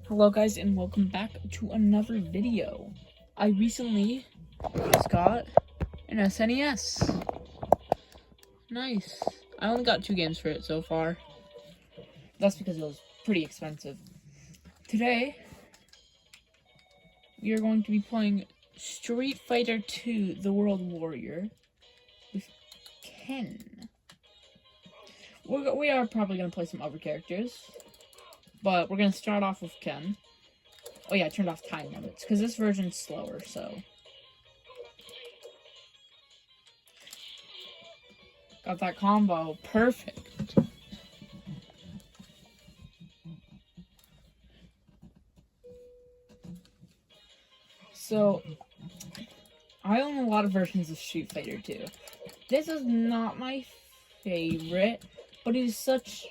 Hello guys and welcome back to another video. I recently just got an SNES. Nice. I only got 2 games for it so far. That's because it was pretty expensive. Today, we are going to be playing Street Fighter 2 The World Warrior with Ken. We are probably going to play some other characters, but we're going to start off with Ken. Oh yeah, I turned off time limits, because this version's slower, so. Got that combo. Perfect. So, I own a lot of versions of Street Fighter 2. This is not my favorite, but it is such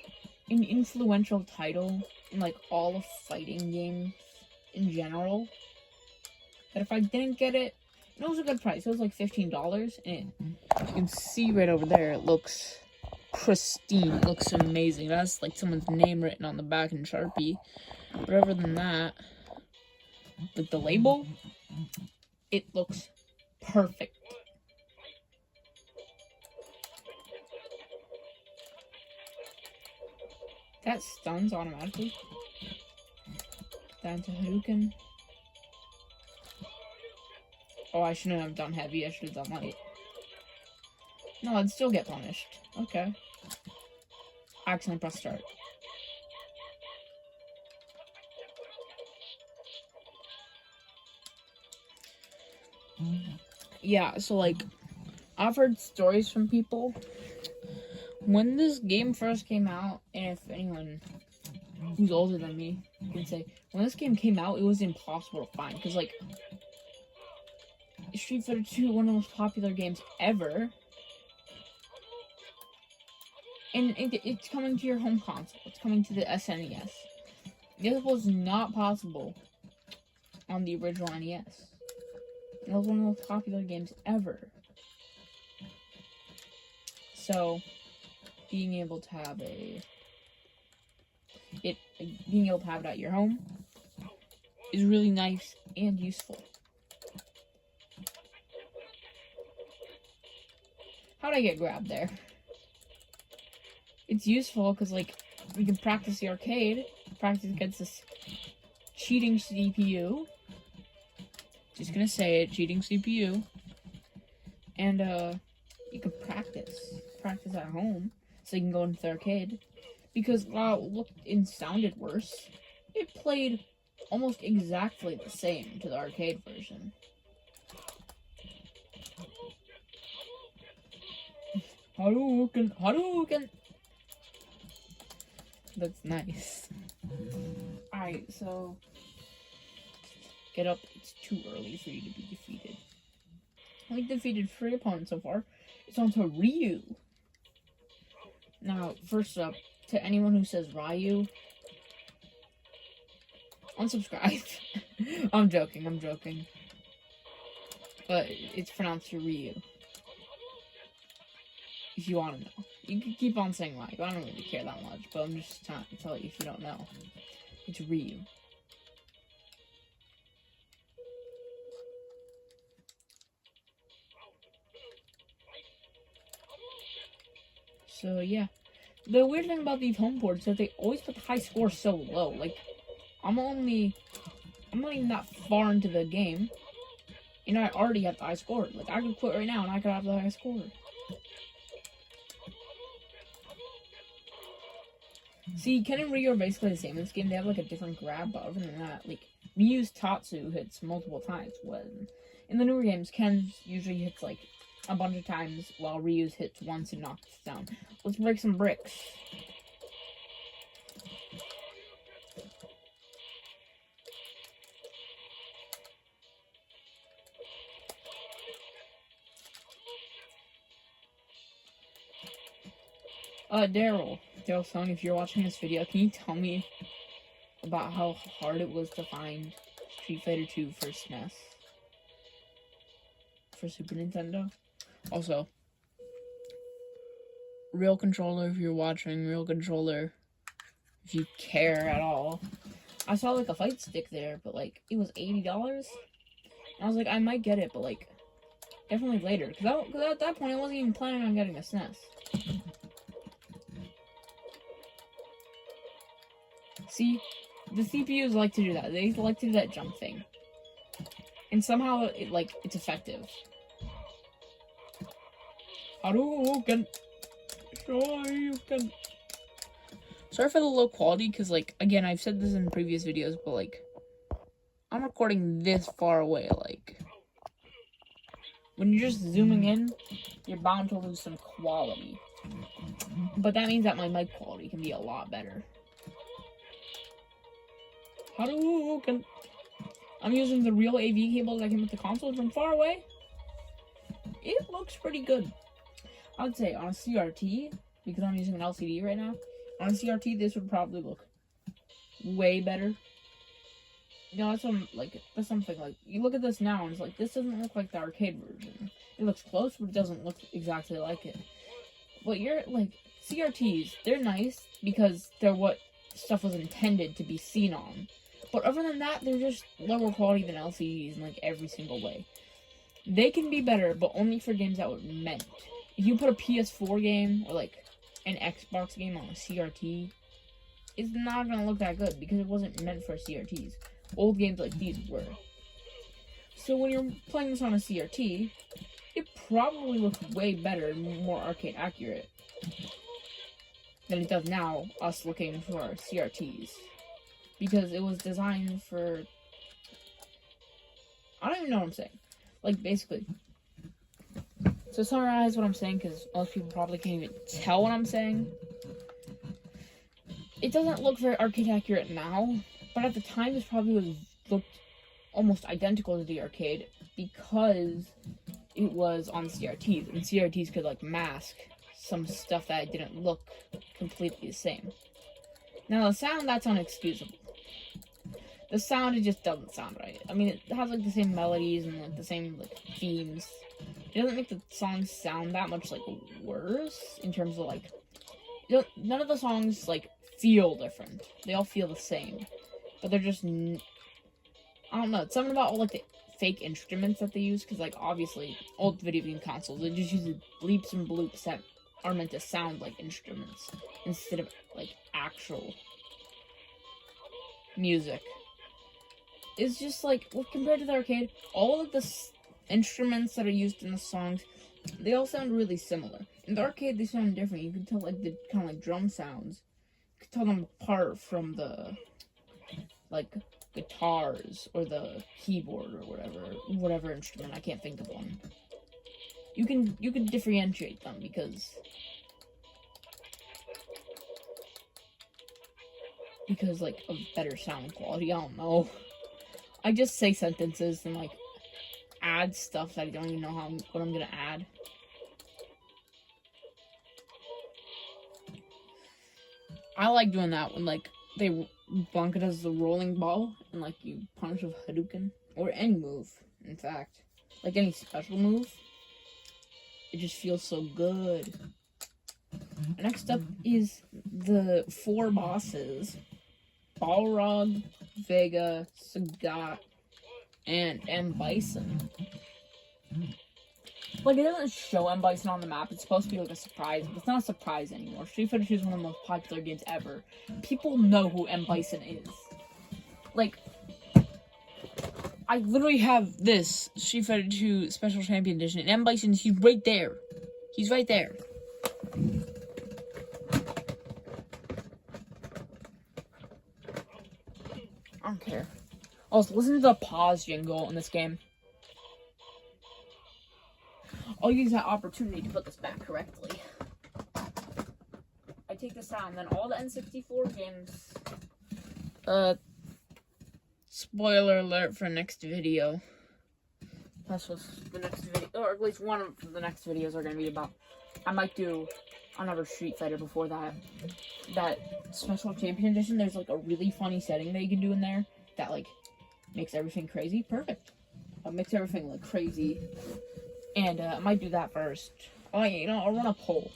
an influential title in, like, all of fighting games in general, that if I didn't get it, it was a good price. It was like $15, and you can see right over there, it looks pristine. It looks amazing. That's like someone's name written on the back in Sharpie. But other than that, like the label, it looks perfect. That stuns automatically. That into Hadouken. Oh, I shouldn't have done heavy. I should have done light. No, I'd still get punished. Okay. Accidentally press start. Yeah, so like, I've heard stories from people. When this game first came out, and if anyone who's older than me can say, when this game came out, it was impossible to find. Because, like, Street Fighter 2, one of the most popular games ever. And it's coming to your home console. It's coming to the SNES. This was not possible on the original NES. It was one of the most popular games ever. So, being able to have being able to have it at your home is really nice and useful. How'd I get grabbed there? It's useful because, like, we can practice the arcade, practice against this cheating CPU. Just gonna say it, cheating CPU. And, you can practice at home, so you can go into the arcade. Because while it looked and sounded worse, it played almost exactly the same to the arcade version. Hadouken! That's nice. Alright, so get up. It's too early for you to be defeated. We've defeated 3 opponents so far. It's on to Ryu. Now, first up, to anyone who says Ryu, unsubscribe. I'm joking. But it's pronounced Ryu. If you want to know. You can keep on saying Ryu. I don't really care that much, but I'm just trying to tell you if you don't know. It's Ryu. So, yeah. The weird thing about these home ports is that they always put the high score so low. Like, I'm not even that far into the game, and I already have the high score. Like, I could quit right now, and I could have the high score. See, Ken and Ryu are basically the same in this game. They have, like, a different grab, but other than that, like, Ryu's Tatsu hits multiple times, when in the newer games, Ken usually hits, like, a bunch of times, while Ryu's hits once and knocks it down. Let's break some bricks. Daryl Song, if you're watching this video, can you tell me about how hard it was to find Street Fighter 2 for SNES? For Super Nintendo? Also, real controller if you're watching, real controller if you care at all. I saw like a fight stick there, but like it was $80. I was like, I might get it, but like definitely later, because at that point I wasn't even planning on getting a SNES. See, the CPUs like to do that. They like to do that jump thing, and somehow it's effective. Hadouken! Shoryuken! Sorry for the low quality, because, like, again, I've said this in previous videos, but, like, I'm recording this far away, like, when you're just zooming in, you're bound to lose some quality. But that means that my mic quality can be a lot better. Hadouken! I'm using the real AV cable that came with the console from far away. It looks pretty good. I would say on a CRT, because I'm using an LCD right now, on a CRT this would probably look way better. You know, that's something like, you look at this now and it's like, this doesn't look like the arcade version. It looks close, but it doesn't look exactly like it. But you're, like, CRTs, they're nice because they're what stuff was intended to be seen on. But other than that, they're just lower quality than LCDs in, like, every single way. They can be better, but only for games that were meant. If you put a PS4 game, or, like, an Xbox game on a CRT, it's not gonna look that good, because it wasn't meant for CRTs. Old games like these were. So when you're playing this on a CRT, it probably looks way better and more arcade accurate than it does now, us looking for CRTs. Because it was designed for... I don't even know what I'm saying. Like, basically. To summarize what I'm saying, because most people probably can't even tell what I'm saying. It doesn't look very arcade accurate now, but at the time this probably looked almost identical to the arcade because it was on CRTs, and CRTs could, like, mask some stuff that didn't look completely the same. Now, the sound, that's unexcusable. The sound, it just doesn't sound right. I mean, it has, like, the same melodies and, like, the same, like, themes. It doesn't make the songs sound that much, like, worse in terms of, like... none of the songs, like, feel different. They all feel the same. But they're just... I don't know. It's something about all, like, the fake instruments that they use, because, like, obviously, old video game consoles, they just use bleeps and bloops that are meant to sound like instruments instead of, like, actual music. It's just, like, well, compared to the arcade, all of the instruments that are used in the songs, they all sound really similar. In the arcade, they sound different. You can tell, like, the kind of, like, drum sounds. You can tell them apart from the, like, guitars or the keyboard or whatever instrument. I can't think of one. You can differentiate them because like of better sound quality. I don't know. I just say sentences and like add stuff that I don't even know what I'm gonna add. I like doing that when like they blank it as the rolling ball and like you punish with Hadouken or any move. In fact, like any special move, it just feels so good. Next up is the 4 bosses: Balrog, Vega, Sagat, and M. Bison. Like, it doesn't show M. Bison on the map. It's supposed to be like a surprise, but it's not a surprise anymore. Street Fighter 2 is one of the most popular games ever. People know who M. Bison is. Like, I literally have this Street Fighter 2 Special Champion Edition, and M. Bison, he's right there. He's right there. I don't care. Also, listen to the pause jingle in this game. I'll use that opportunity to put this back correctly. I take this out, and then all the N64 games... spoiler alert for next video. That's what the next video, or at least one of the next videos are going to be about. I might do another Street Fighter before that. That Special Champion Edition, there's like a really funny setting that you can do in there that like makes everything crazy. Perfect. Makes everything look crazy. And I might do that first. Oh, you know, I'll run a poll.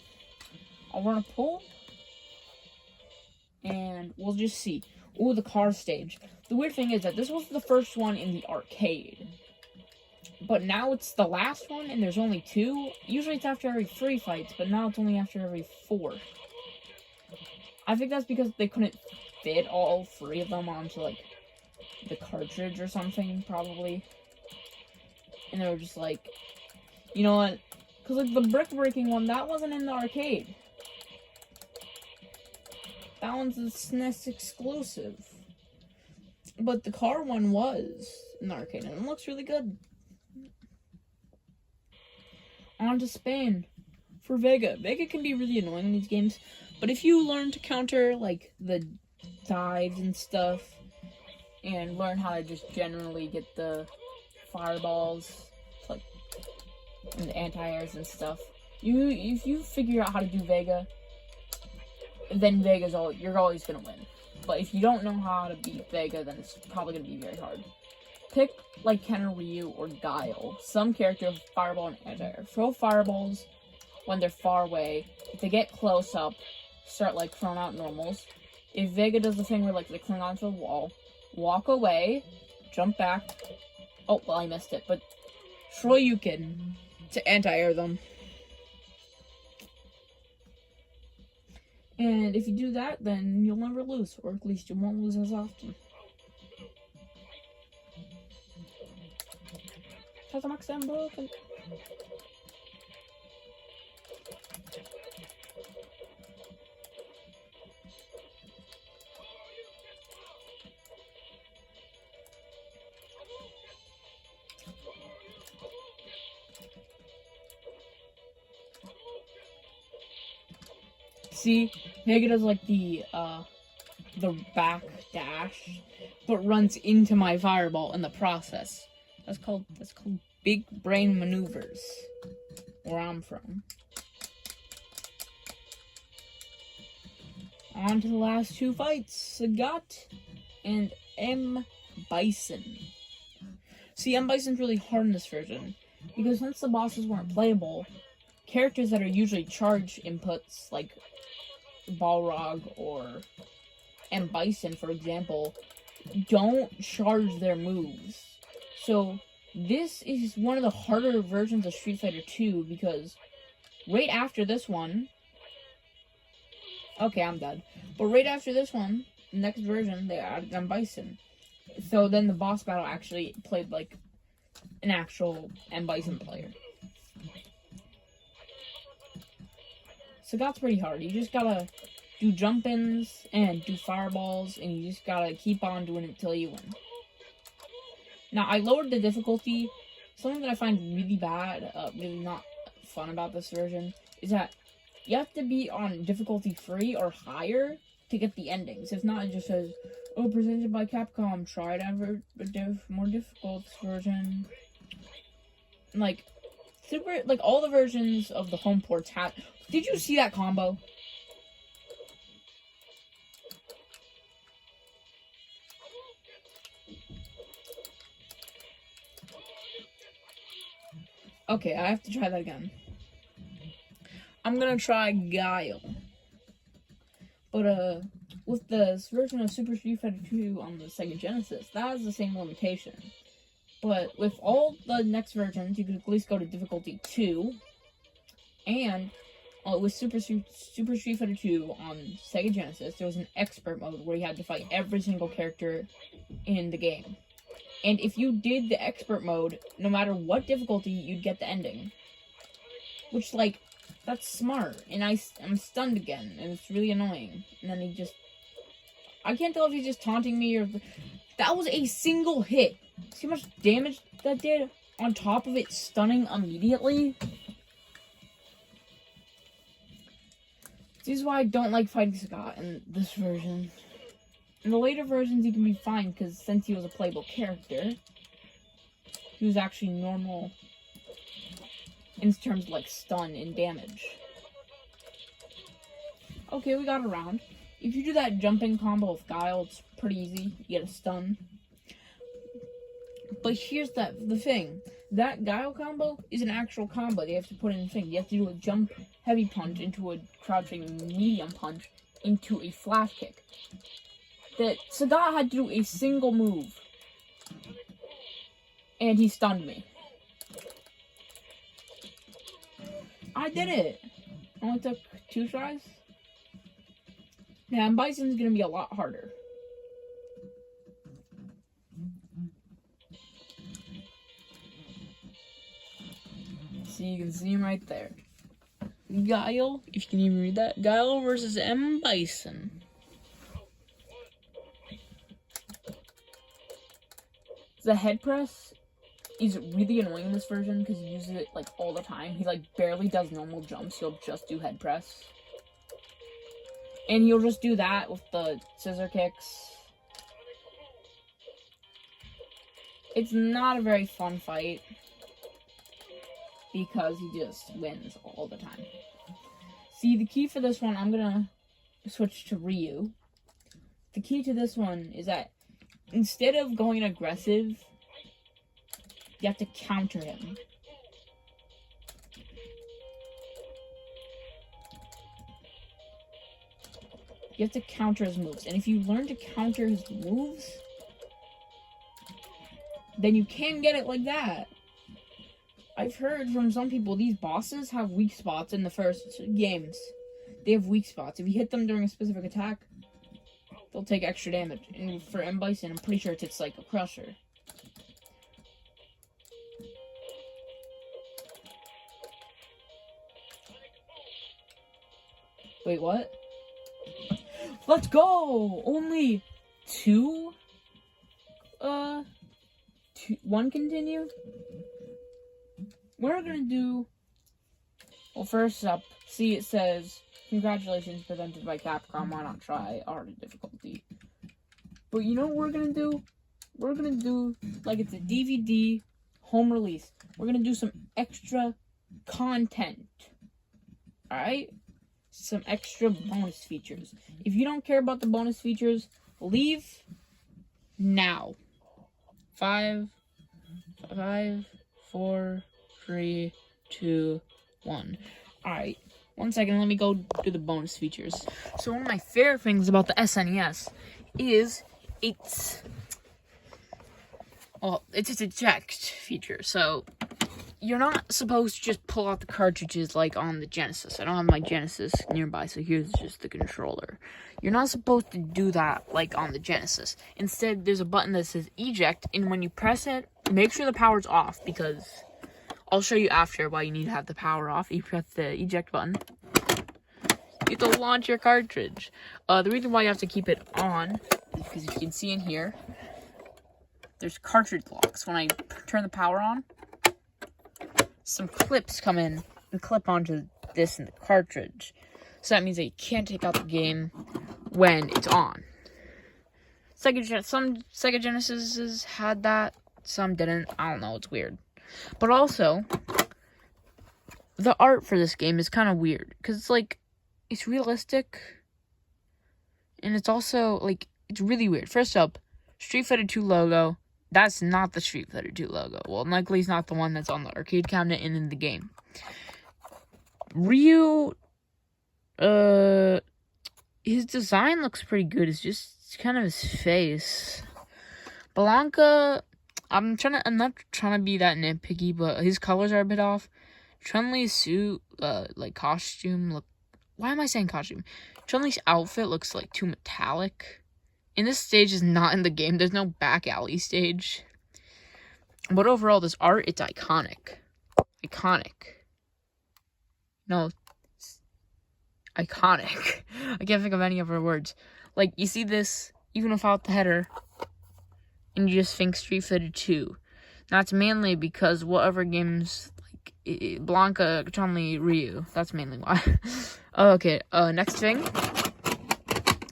And we'll just see. Ooh, the car stage. The weird thing is that this was the first one in the arcade. But now it's the last one, and there's only 2. Usually it's after every 3 fights, but now it's only after every 4. I think that's because they couldn't fit all 3 of them onto, like, the cartridge or something, probably. And they were just like, you know what? Because, like, the brick-breaking one, that wasn't in the arcade. That one's a SNES exclusive. But the car one was in the arcade, and it looks really good. On to Spain for Vega. Vega can be really annoying in these games, but if you learn to counter, like, the dives and stuff, and learn how to just generally get the fireballs, like, and the anti-airs and stuff, if you figure out how to do Vega, then you're always gonna win. But if you don't know how to beat Vega, then it's probably gonna be very hard. Pick, like, Ken or Ryu or Guile. Some character with fireball and anti-air. Throw fireballs when they're far away. If they get close up, start, like, throwing out normals. If Vega does the thing where, like, they cling onto the wall, walk away, jump back. Oh, well, I missed it, but Shoryuken to anti-air them. And if you do that, then you'll never lose, or at least you won't lose as often. Max and broken. See, Vega does like the back dash, but runs into my fireball in the process. That's called big brain maneuvers, where I'm from. On to the last 2 fights, Sagat and M. Bison. See, M. Bison's really hard in this version, because since the bosses weren't playable, characters that are usually charge inputs, like Balrog or M. Bison, for example, don't charge their moves. So, this is one of the harder versions of Street Fighter 2, because right after this one... Okay, I'm dead. But right after this one, the next version, they added M. Bison. So then the boss battle actually played like an actual M. Bison player. So that's pretty hard. You just gotta do jump-ins and do fireballs, and you just gotta keep on doing it until you win. Now, I lowered the difficulty. Something that I find really bad, really not fun about this version, is that you have to be on difficulty 3 or higher to get the endings. If not, it just says, oh, presented by Capcom, try it ever more difficult version. Like, all the versions of the home ports have... Did you see that combo? Okay, I have to try that again. I'm gonna try Guile. But, with this version of Super Street Fighter 2 on the Sega Genesis, that has the same limitation. But with all the next versions, you could at least go to difficulty 2. And, with Super Street Fighter 2 on Sega Genesis, there was an expert mode where you had to fight every single character in the game. And if you did the expert mode, no matter what difficulty, you'd get the ending. Which, like, that's smart. And I'm stunned again, and it's really annoying. And then he just... I can't tell if he's just taunting me or... That was a single hit. See how much damage that did? On top of it stunning immediately? This is why I don't like fighting Sagat in this version. In the later versions, he can be fine, because since he was a playable character, he was actually normal in terms of, like, stun and damage. Okay, we got a round. If you do that jumping combo with Guile, it's pretty easy. You get a stun. But here's the thing. That Guile combo is an actual combo. You have to put in a thing. You have to do a jump heavy punch into a crouching medium punch into a flash kick. that Sagat had to do a single move. And he stunned me. I did it. Only took 2 tries. Yeah, and Bison's gonna be a lot harder. So you can see him right there. Guile, if you can even read that. Guile versus M. Bison. The head press is really annoying in this version because he uses it like all the time. He like barely does normal jumps. He'll just do head press. And he'll just do that with the scissor kicks. It's not a very fun fight because he just wins all the time. See, the key for this one, I'm gonna switch to Ryu. The key to this one is that instead of going aggressive, you have to counter him. You have to counter his moves. And if you learn to counter his moves, then you can get it like that. I've heard from some people these bosses have weak spots in the first games. They have weak spots. If you hit them during a specific attack, they'll take extra damage. And for M. Bison, I'm pretty sure it's like a crusher. Wait, what? Let's go! Only 2? 1 continue? We're gonna do... Well, first up, see it says, congratulations presented by Capcom, why not try harder difficulty? But you know what we're gonna do? We're gonna do, like it's a DVD home release. We're gonna do some extra content. Alright? Some extra bonus features. If you don't care about the bonus features, leave now. 5, 4, 3, 2, 1. Alright, 1 second, let me go do the bonus features. So one of my favorite things about the SNES is it's its eject feature. So you're not supposed to just pull out the cartridges like on the Genesis. I don't have my Genesis nearby, so here's just the controller. You're not supposed to do that like on the Genesis. Instead, there's a button that says eject, and when you press it, make sure the power's off, because I'll show you after why you need to have the power off. You press the eject button, you have to launch your cartridge. The reason why you have to keep it on is because if you can see in here, there's cartridge locks. When I turn the power on, some clips come in and clip onto this in the cartridge. So that means that you can't take out the game when it's on. Some Sega Genesises had that, some didn't. I don't know, it's weird. But also, the art for this game is kind of weird, because it's like, it's realistic, and it's also, like, it's really weird. First up, Street Fighter 2 logo. That's not the Street Fighter 2 logo. Well, likely it's not the one that's on the arcade cabinet and in the game. Ryu, his design looks pretty good. It's just kind of his face. Blanca, I'm not trying to be that nitpicky, but his colors are a bit off. Chun-Li's suit, like costume, why am I saying costume? Chun-Li's outfit looks like too metallic. And this stage is not in the game. There's no back alley stage. But overall, this art, it's iconic. Iconic. No, it's iconic. I can't think of any other words. Like, you see this, even without the header, and you just think Street Fighter 2. That's mainly because whatever games, like, Blanca, Chun-Li, Ryu. That's mainly why. Okay, next thing.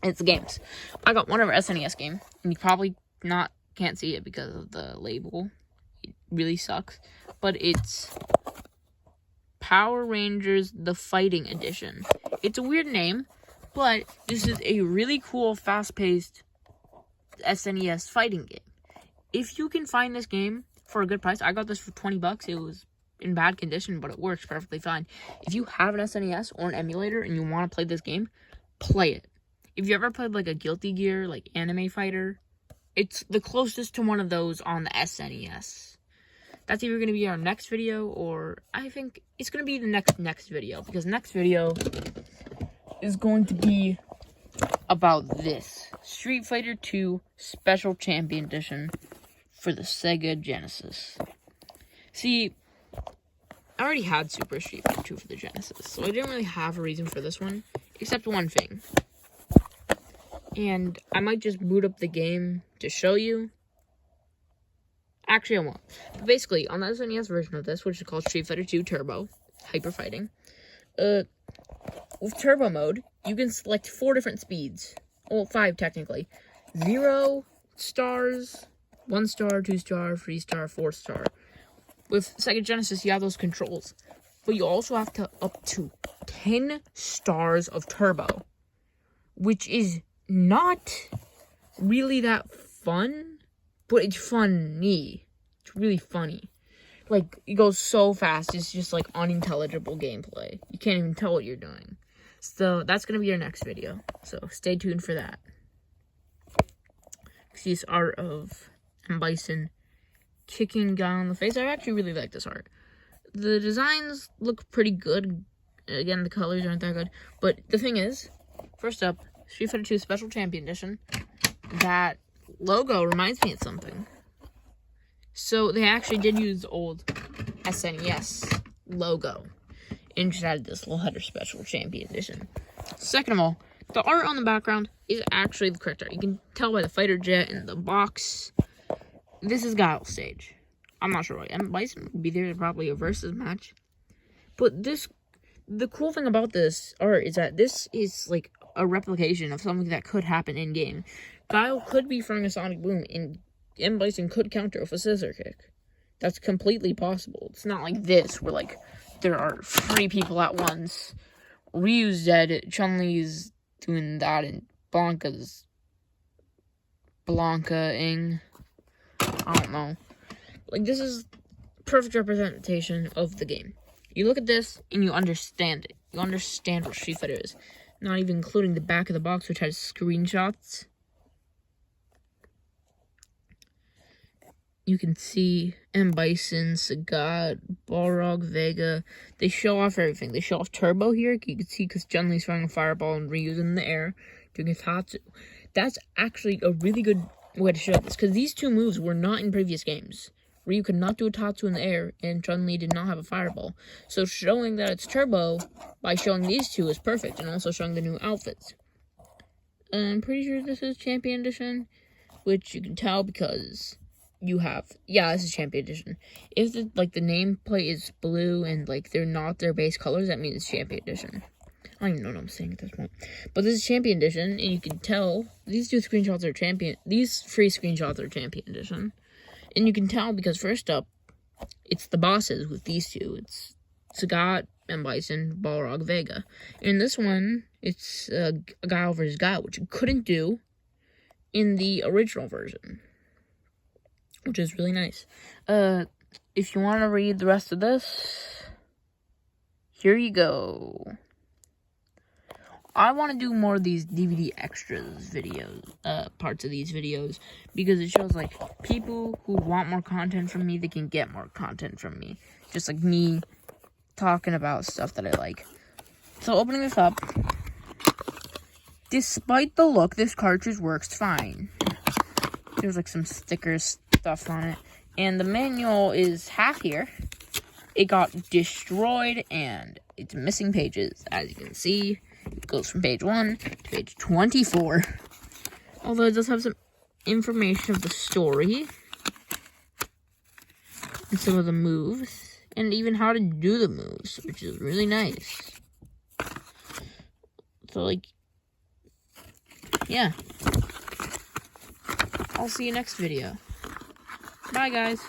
It's the games. I got one of our SNES game, and you probably can't see it because of the label. It really sucks. But it's Power Rangers The Fighting Edition. It's a weird name, but this is a really cool, fast-paced SNES fighting game. If you can find this game for a good price, I got this for $20. It was in bad condition, but it works perfectly fine. If you have an SNES or an emulator and you want to play this game, play it. if you ever played like a Guilty Gear, like anime fighter, it's the closest to one of those on the SNES. That's either going to be our next video, or I think it's going to be the next video, because next video is going to be about this Street Fighter 2 Special Champion Edition for the Sega Genesis. See, I already had Super Street Fighter 2 for the Genesis, so I didn't really have a reason for this one, except one thing. And I might just boot up the game to show you. Actually, I won't. But basically, on the SNES version of this, which is called Street Fighter 2 Turbo, Hyper Fighting, with Turbo mode, you can select 4 different speeds. Well, 5 technically. 0 stars, 1 star, 2 star, 3 star, 4 star. With Sega Genesis, you have those controls. But you also have to up to 10 stars of Turbo, which is not really that fun, but it's funny. It's really funny. Like, it goes so fast, it's just like unintelligible gameplay. You can't even tell what you're doing. So that's gonna be our next video. So stay tuned for that. See this art of M. Bison kicking guy on the face. I actually really like this art. The designs look pretty good. Again, the colors aren't that good. But the thing is, first up, Street Fighter 2 Special Champion Edition. That logo reminds me of something. So they actually did use the old SNES logo and just added this little header Special Champion Edition. Second of all, the art on the background is actually the correct art. You can tell by the fighter jet and the box. This is Guile's stage. I'm not sure why M. Bison would be there, probably a versus match. But the cool thing about this art is that this is like a replication of something that could happen in game. Guile could be throwing a sonic boom, and M. Bison could counter with a scissor kick. That's completely possible. It's not like this, where like there are 3 people at once. Ryu's dead, Chun-Li's doing that, and Blanca-ing. I don't know. Like, this is perfect representation of the game. You look at this, and you understand it. You understand what Street Fighter is. Not even including the back of the box, which has screenshots. You can see M. Bison, Sagat, Balrog, Vega. They show off everything. They show off Turbo here. You can see because Chun-Li's throwing a fireball and Ryu's in the air doing a Tatsu. That's actually a really good way to show this, because these 2 moves were not in previous games. Ryu could not do a Tatsu in the air, and Chun-Li did not have a fireball. So showing that it's Turbo by showing these 2 is perfect, and also showing the new outfits. I'm pretty sure this is Champion Edition, which you can tell because you have, yeah, this is Champion Edition. If the nameplate is blue and like they're not their base colors, that means it's Champion Edition. I don't even know what I'm saying at this point. But this is Champion Edition, and you can tell these 2 screenshots are these 3 screenshots are Champion Edition. And you can tell because first up, it's the bosses with these 2. It's Sagat, M. Bison, Balrog, Vega. And this one, it's Guile versus Guile, which you couldn't do in the original version, which is really nice. If you want to read the rest of this, here you go. I want to do more of these DVD extras videos, parts of these videos, because it shows, like, people who want more content from me, they can get more content from me. Just like me talking about stuff that I like. So, opening this up, despite the look, this cartridge works fine. There's, like, some stickers, stuff on it. And the manual is half here. It got destroyed, and it's missing pages, as you can see. It goes from page 1 to page 24. Although it does have some information of the story. And some of the moves. And even how to do the moves, which is really nice. So, like, yeah. I'll see you next video. Bye, guys.